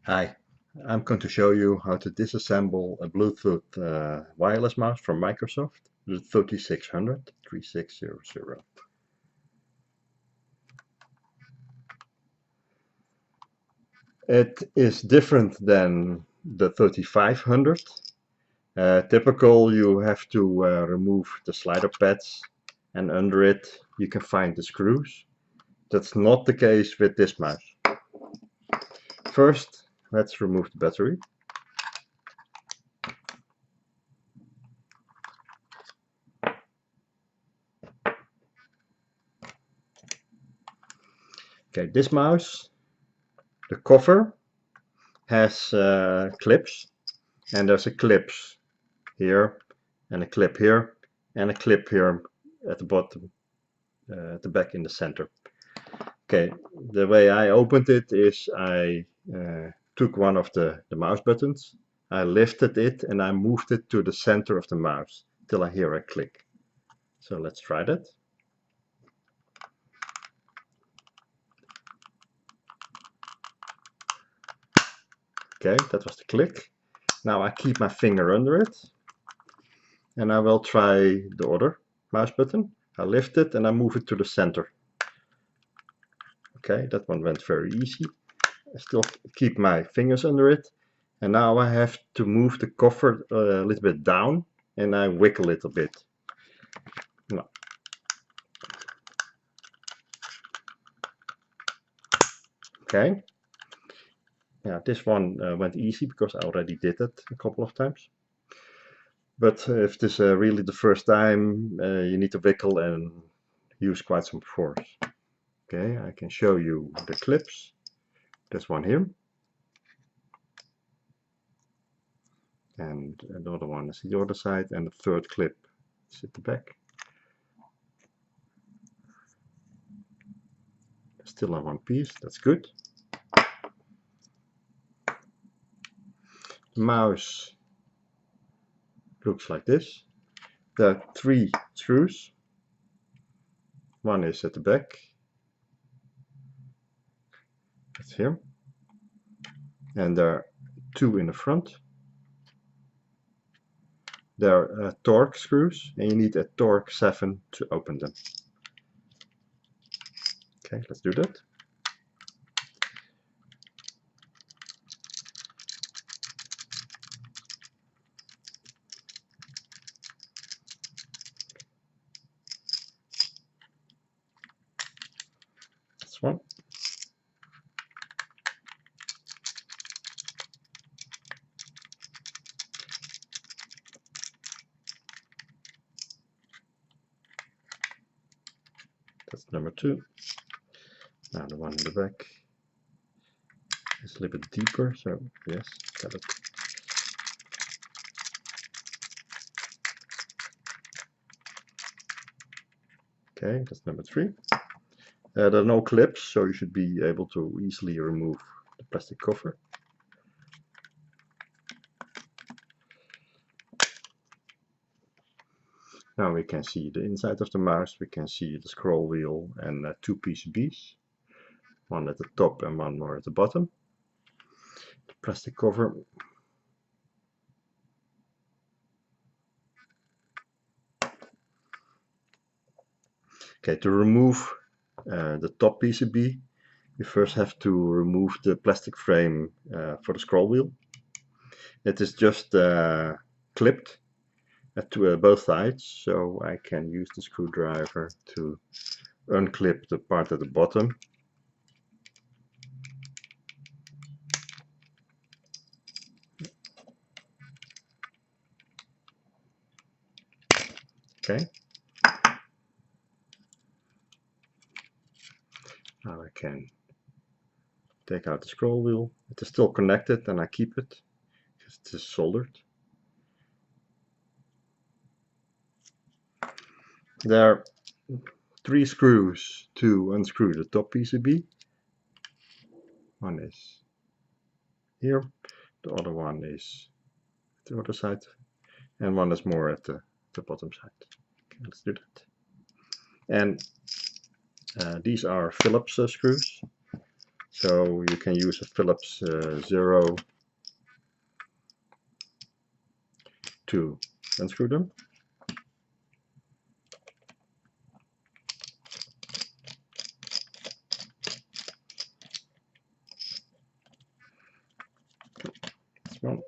Hi, I'm going to show you how to disassemble a Bluetooth wireless mouse from Microsoft, the 3600. It is different than the 3500. Typical, you have to remove the slider pads, and under it you can find the screws. That's not the case with this mouse. First, let's remove the battery. Okay, this mouse, the cover has clips, and there's a clips here, and a clip here, and a clip here at the bottom, at the back in the center. Okay, the way I opened it is I took one of the mouse buttons, I lifted it, and I moved it to the center of the mouse till I hear a click. So let's try that. Okay, that was the click. Now I keep my finger under it, and I will try the other mouse button. I lift it and I move it to the center. Okay, that one went very easy. I still keep my fingers under it, and now I have to move the cover a little bit down, and I wiggle it a bit. No. Okay. Yeah, this one went easy because I already did it a couple of times. But if this is really the first time, you need to wiggle and use quite some force. Okay, I can show you the clips. There's one here. And another one is the other side, and the third clip is at the back. Still on one piece, that's good. The mouse looks like this. There are 3 screws. One is at the back. That's here. And there are 2 in the front. There are Torx screws, and you need a Torx 7 to open them. Okay, let's do that. That's one. That's number 2. Now the one in the back is a little bit deeper, so yes, got it. Okay, that's number 3. There are no clips, so you should be able to easily remove the plastic cover. Now we can see the inside of the mouse, we can see the scroll wheel and 2 PCBs. One at the top and one more at the bottom. The plastic cover. Okay, to remove the top PCB, you first have to remove the plastic frame for the scroll wheel. It is just clipped to both sides, so I can use the screwdriver to unclip the part at the bottom. Okay. Now I can take out the scroll wheel. It is still connected and I keep it because it is soldered. There are 3 screws to unscrew the top PCB. One is here, the other one is the other side, and one is more at the bottom side. Okay, let's do that. And these are Phillips screws. So you can use a Phillips 0 to unscrew them. This one.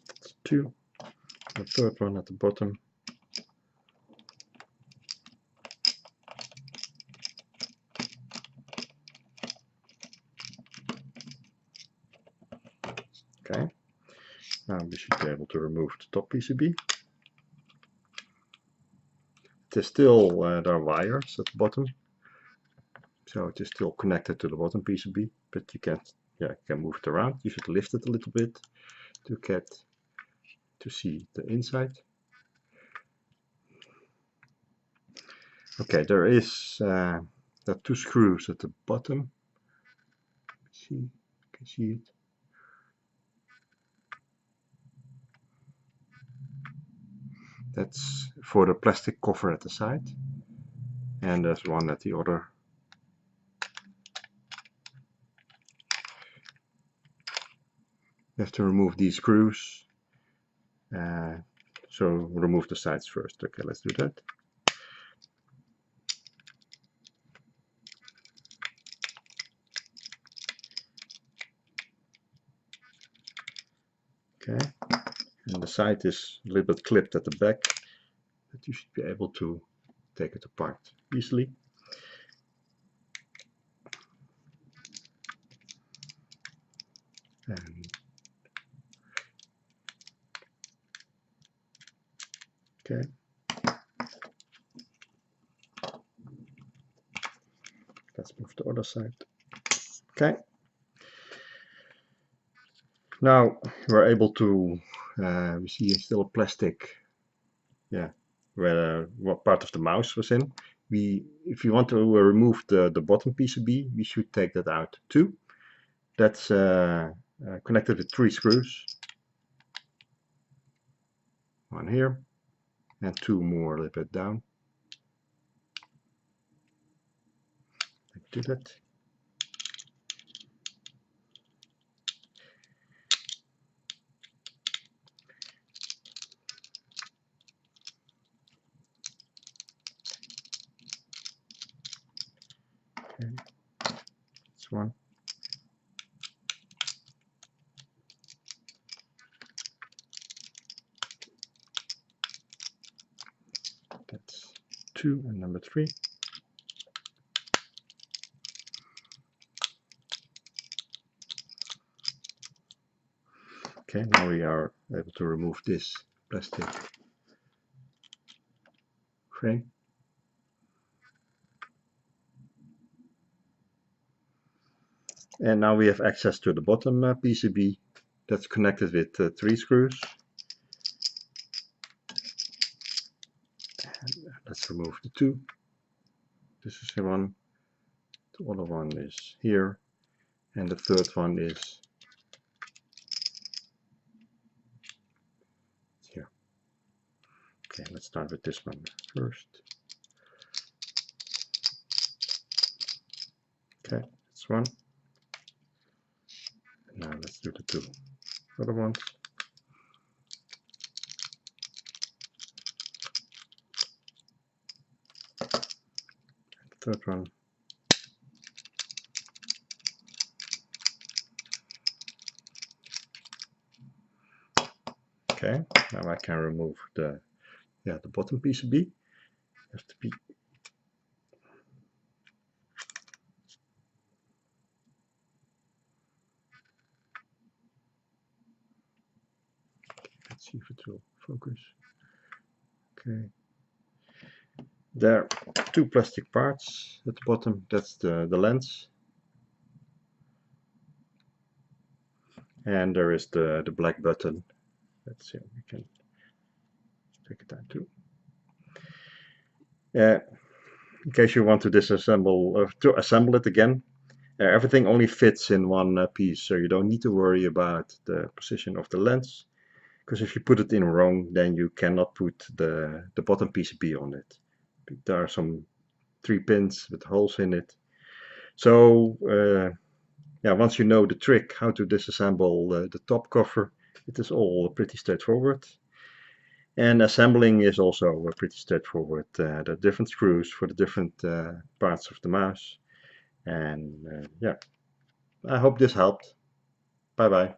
That's 2. The third one at the bottom. Okay. Now we should be able to remove the top PCB. It is still, there are wires at the bottom, so it is still connected to the bottom PCB, but you can move it around. You should lift it a little bit to get to see the inside. Okay, there are 2 screws at the bottom. See, you can see it. That's for the plastic cover at the side, and there's one at the other. You have to remove these screws, so remove the sides first. Okay, let's do that. Okay, and the side is a little bit clipped at the back, but you should be able to take it apart easily. And okay. Let's move the other side. Okay. Now we're able to, we see still a plastic, where what part of the mouse was in. If you want to remove the bottom PCB, we should take that out too. That's connected with 3 screws. One here, and 2 more a little bit down. Let's do that. Okay, this one. That's 2 and number 3. Okay, now we are able to remove this plastic frame. And now we have access to the bottom PCB that's connected with 3 screws. And let's remove the 2. This is the one. The other one is here, and the third one is here. Okay, let's start with this one first. Okay, this one. Now let's do the 2 other ones. And the third one. Okay, now I can remove the bottom PCB. Has to be let's see if it will focus. Okay. There are 2 plastic parts at the bottom. That's the lens. And there is the black button. Let's see, we can take it out too. In case you want to disassemble or to assemble it again, everything only fits in one piece, so you don't need to worry about the position of the lens. because if you put it in wrong, then you cannot put the bottom PCB on it. There are some 3 pins with holes in it. So yeah, once you know the trick how to disassemble the top cover, it is all pretty straightforward. And assembling is also pretty straightforward. There are different screws for the different parts of the mouse. And yeah, I hope this helped. Bye bye.